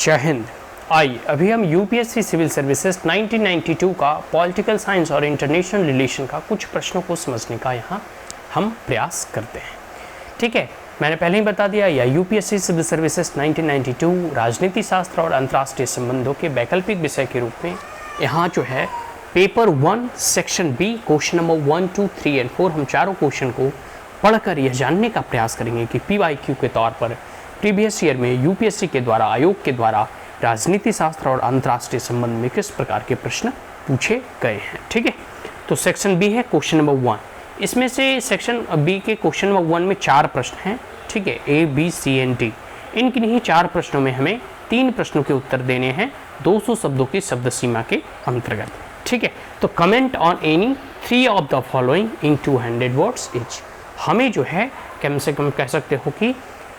जय हिंद। आइए अभी हम यूपीएससी सिविल सर्विसेज 1992 का पॉलिटिकल साइंस और इंटरनेशनल रिलेशन का कुछ प्रश्नों को समझने का यहाँ हम प्रयास करते हैं। ठीक है, मैंने पहले ही बता दिया या यूपीएससी सिविल सर्विसेज 1992 राजनीति शास्त्र और अंतर्राष्ट्रीय संबंधों के वैकल्पिक विषय के रूप में यहाँ जो है paper 1 section B question number 1, 2, 3 and 4 हम चारों क्वेश्चन को पढ़कर यह जानने का प्रयास करेंगे कि पीवाईक्यू के तौर पर प्रीवियस ईयर में यूपीएससी के द्वारा आयोग के द्वारा राजनीति शास्त्र और अंतर्राष्ट्रीय संबंध में किस प्रकार के प्रश्न पूछे गए हैं। ठीक है, तो सेक्शन बी है क्वेश्चन नंबर 1। इसमें से सेक्शन बी के क्वेश्चन नंबर 1 में 4 प्रश्न हैं। ठीक है, A B C and D. इन किन्हीं 4 प्रश्नों में हमें 3 प्रश्नों के उत्तर देने हैं 200 शब्दों की शब्द सीमा के अंतर्गत। ठीक है, तो comment on any 3 of the following in 200 words etch. हमें जो है कम से कम कह सकते हो कि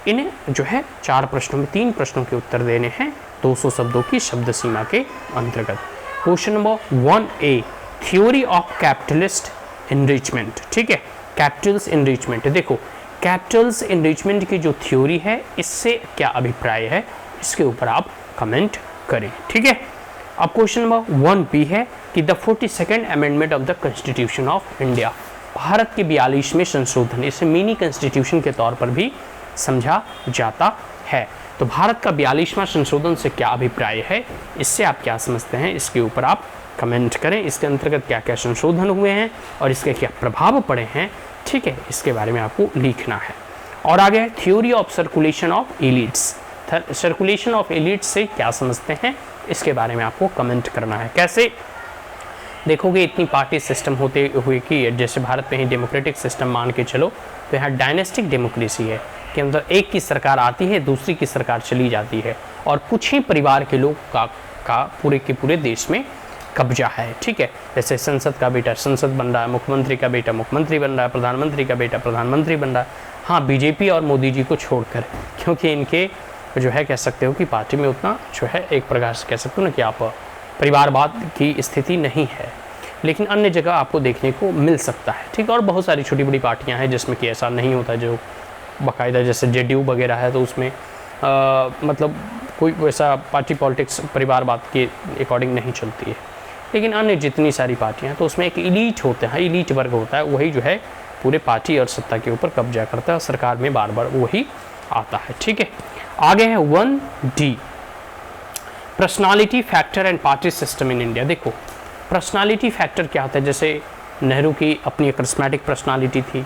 इन जो है 4 प्रश्नों में 3 प्रश्नों के उत्तर देने हैं 200 शब्दों की शब्द सीमा के अंतर्गत। Question number 1A, theory of capitalist enrichment. ठीक है, कैपिटल्स एनरिचमेंट। देखो, कैपिटल्स एनरिचमेंट की जो थ्योरी है इससे क्या अभिप्राय है, इसके ऊपर आप कमेंट करें। ठीक है, अब क्वेश्चन नंबर 1B है कि the 42nd amendment of the constitution of India, Bharat के 42वें संशोधन, इसे मिनी कॉन्स्टिट्यूशन के तौर पर भी समझा जाता है। तो भारत का 42वां संशोधन से क्या अभिप्राय है, इससे आप क्या समझते हैं, इसके ऊपर आप कमेंट करें। इसके अंतर्गत क्या क्या संशोधन हुए हैं और इसके क्या प्रभाव पड़े हैं, ठीक है, इसके बारे में आपको लिखना है। और आगे theory of circulation of elites, circulation of elites से क्या समझते हैं, इसके बारे में आपको कमेंट करना है। कैसे देखोगे, इतनी पार्टी सिस्टम होते हुए कि जैसे भारत में ही डेमोक्रेटिक सिस्टम मान के चलो, तो यहाँ डायनेस्टिक डेमोक्रेसी है कि मतलब एक की सरकार आती है, दूसरी की सरकार चली जाती है और कुछ ही परिवार के लोग का पूरे के पूरे देश में कब्जा है। ठीक है, जैसे संसद का बेटा संसद बन रहा है, मुख्यमंत्री का बेटा मुख्यमंत्री बन रहा है, प्रधानमंत्री का बेटा प्रधानमंत्री बन रहा है। हाँ, बीजेपी और मोदी जी को छोड़कर, क्योंकि इनके जो है कह सकते हो कि पार्टी में उतना जो है एक प्रकार से कह सकते हो ना कि आप परिवारवाद की स्थिति नहीं है, लेकिन अन्य जगह आपको देखने को मिल सकता है। ठीक है, और बहुत सारी छोटी बड़ी पार्टियां हैं जिसमें कि ऐसा नहीं होता, जो बाकायदा जैसे जेडीयू वगैरह है तो उसमें मतलब कोई वैसा पार्टी पॉलिटिक्स परिवारवाद के अकॉर्डिंग नहीं चलती है। लेकिन अन्य जितनी सारी पार्टियां, तो उसमें एक इलीट होते हैं, इलीट वर्ग होता है, वही जो है पूरे पार्टी और सत्ता के ऊपर कब्जा करता है, सरकार में बार बार वही आता है। ठीक है, आगे है 1D, personality factor and party system in India. देखो, पर्सनालिटी फैक्टर क्या होता है, जैसे नेहरू की अपनी एक करिस्मेटिक पर्सनालिटी थी।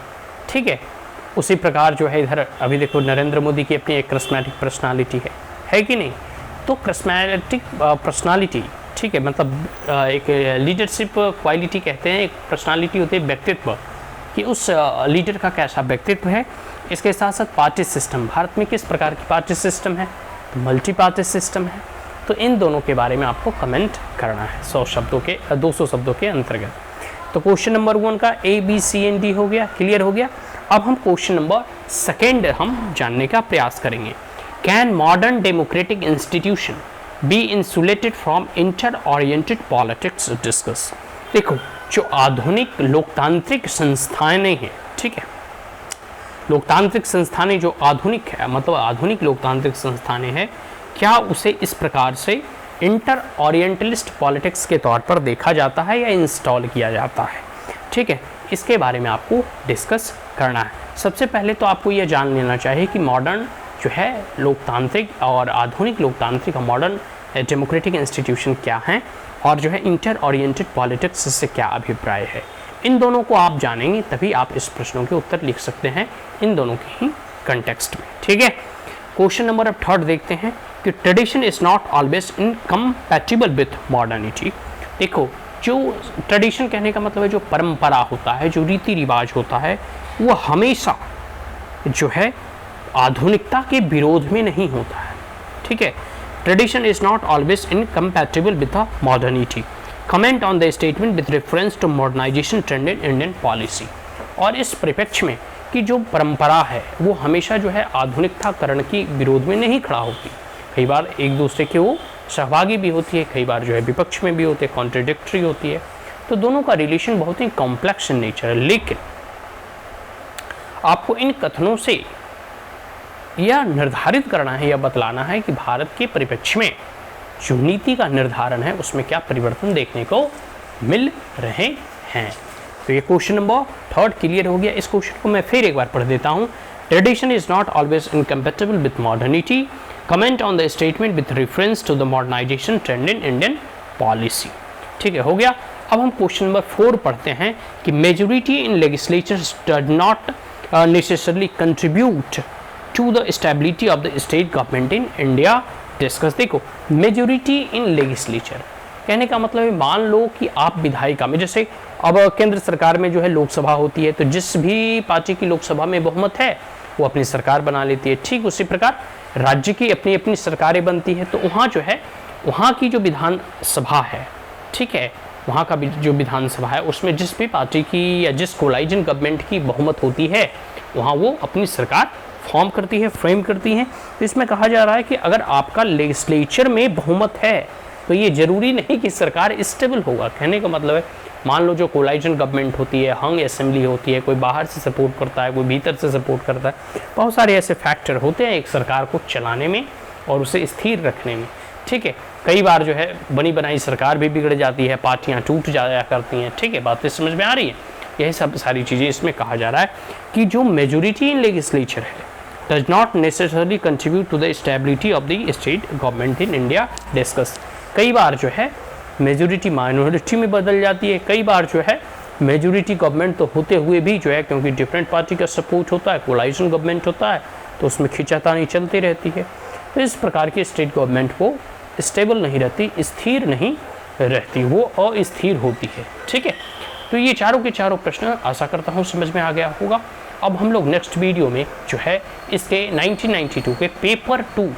ठीक है, उसी प्रकार जो है इधर अभी देखो नरेंद्र मोदी की अपनी एक करिस्मेटिक पर्सनालिटी है कि नहीं। तो करिस्मेटिक पर्सनालिटी, ठीक है, मतलब एक लीडरशिप क्वालिटी कहते हैं, एक पर्सनालिटी होती है व्यक्तित्व, कि उस लीडर का कैसा व्यक्तित्व है। इसके साथ साथ पार्टी सिस्टम, भारत में किस प्रकार की पार्टी सिस्टम है, तो मल्टी पार्टी सिस्टम है। तो इन दोनों के बारे में आपको कमेंट करना है 200 शब्दों के अंतर्गत। तो क्वेश्चन नंबर 1 का A, B, C and D हो गया, क्लियर हो गया। अब हम क्वेश्चन नंबर 2 हम जानने का प्रयास करेंगे। Can modern democratic institution be insulated from inter oriented politics discuss. देखो, जो आधुनिक लोकतांत्रिक संस्थानें हैं, ठीक है, लोकतांत्रिक संस्थानें जो आधुनिक है, मतलब आधुनिक लोकतांत्रिक संस्थानें हैं, क्या उसे इस प्रकार से इंटर ओरिएंटलिस्ट पॉलिटिक्स के तौर पर देखा जाता है या इंस्टॉल किया जाता है। ठीक है, इसके बारे में आपको डिस्कस करना है। सबसे पहले तो आपको यह जान लेना चाहिए कि मॉडर्न जो है लोकतांत्रिक और आधुनिक लोकतांत्रिक और मॉडर्न डेमोक्रेटिक इंस्टीट्यूशन क्या हैं और जो है इंटर ओरिएंटेड पॉलिटिक्स से क्या अभिप्राय है। इन दोनों को आप जानेंगे तभी आप इस प्रश्नों के उत्तर लिख सकते हैं, इन दोनों के ही कंटेक्स्ट में। ठीक है, क्वेश्चन नंबर अब 3 देखते हैं कि tradition is not always incompatible with modernity. देखो, जो ट्रेडिशन कहने का मतलब है जो परंपरा होता है, जो रीति रिवाज होता है, वो हमेशा जो है आधुनिकता के विरोध में नहीं होता है। ठीक है, tradition is not always incompatible with modernity. Comment on the statement with reference to modernization trend in Indian policy. और इस परिप्रेक्ष्य में कि जो परंपरा है वो हमेशा जो है आधुनिकताकरण की विरोध में नहीं खड़ा होती, कई बार एक दूसरे के वो सहभागी भी होती है, कई बार जो है विपक्ष में भी होते हैं, कॉन्ट्रडिक्टरी होती है। तो दोनों का रिलेशन बहुत ही कॉम्प्लेक्स इन नेचर है। लेकिन आपको इन कथनों से यह निर्धारित करना है या बतलाना है कि भारत के परिप्रेक्ष्य में जो नीति का निर्धारण है उसमें क्या परिवर्तन देखने को मिल रहे हैं। तो ये क्वेश्चन नंबर 3 क्लियर हो गया। इस क्वेश्चन को मैं फिर एक बार पढ़ देता हूँ। Tradition is not always incompatible with modernity, comment on the statement with reference to the modernization trend in Indian policy. ठीक है, हो गया। अब हम क्वेश्चन नंबर 4 पढ़ते हैं कि majority in legislatures does not necessarily contribute to the stability of the state government in India discuss. देखो, मेजोरिटी इन लेजिस्लेचर कहने का मतलब है, मान लो कि आप विधायिका में, जैसे अब केंद्र सरकार में जो है लोकसभा होती है, तो जिस भी पार्टी की लोकसभा में बहुमत है वो अपनी सरकार बना लेती है। ठीक उसी प्रकार राज्य की अपनी अपनी सरकारें बनती है, तो वहाँ जो है वहाँ की जो विधानसभा है, ठीक है, वहाँ का जो विधानसभा है उसमें जिस भी पार्टी की या जिस कोलाइजन गवर्नमेंट की बहुमत होती है वहाँ वो अपनी सरकार फॉर्म करती है, फ्रेम करती हैं। तो इसमें कहा जा रहा है कि अगर आपका लेजिस्लेचर में बहुमत है तो ये जरूरी नहीं कि सरकार स्टेबल होगा। कहने का मतलब है, मान लो जो कोलाइजन गवर्नमेंट होती है, हंग असेंबली होती है, कोई बाहर से सपोर्ट करता है, कोई भीतर से सपोर्ट करता है, बहुत सारे ऐसे फैक्टर होते हैं एक सरकार को चलाने में और उसे स्थिर रखने में। ठीक है, कई बार जो है बनी बनाई सरकार भी बिगड़ जाती है, पार्टियां टूट जाया करती हैं। ठीक है, बातें समझ में आ रही है। यही सब सारी चीज़ें इसमें कहा जा रहा है कि जो मेजोरिटी इन लेजिस्लेचर है does not necessarily contribute to the stability of the state government in India discuss. कई बार जो है मेजोरिटी माइनॉरिटी में बदल जाती है, कई बार जो है मेजोरिटी गवर्नमेंट तो होते हुए भी जो है, क्योंकि डिफरेंट पार्टी का सपोर्ट होता है, कोलाइजन गवर्नमेंट होता है, तो उसमें खिंचातानी चलती रहती है। तो इस प्रकार की स्टेट गवर्नमेंट वो स्टेबल नहीं रहती, स्थिर नहीं रहती, वो अस्थिर होती है। ठीक है, तो ये चारों के चारों प्रश्न आशा करता हूँ समझ में आ गया होगा। अब हम लोग नेक्स्ट वीडियो में जो है इसके 1992 के पेपर 2,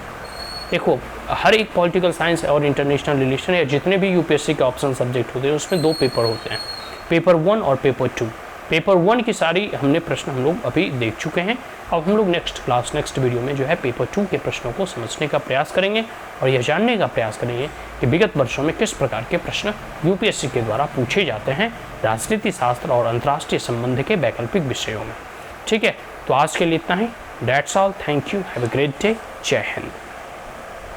देखो हर एक पॉलिटिकल साइंस और इंटरनेशनल रिलेशन या जितने भी यूपीएससी के ऑप्शन सब्जेक्ट होते हैं उसमें 2 पेपर होते हैं, पेपर 1 और पेपर 2। पेपर 1 की सारी हमने प्रश्न हम लोग अभी देख चुके हैं। अब हम लोग नेक्स्ट वीडियो में जो है पेपर 2 के प्रश्नों को समझने का प्रयास करेंगे और यह जानने का प्रयास करेंगे कि विगत वर्षों में किस प्रकार के प्रश्न यूपीएससी के द्वारा पूछे जाते हैं राजनीति शास्त्र और अंतर्राष्ट्रीय संबंध के वैकल्पिक विषयों में। ठीक है, तो आज के लिए इतना ही। That's all, thank you, have a great day, जय हिंद।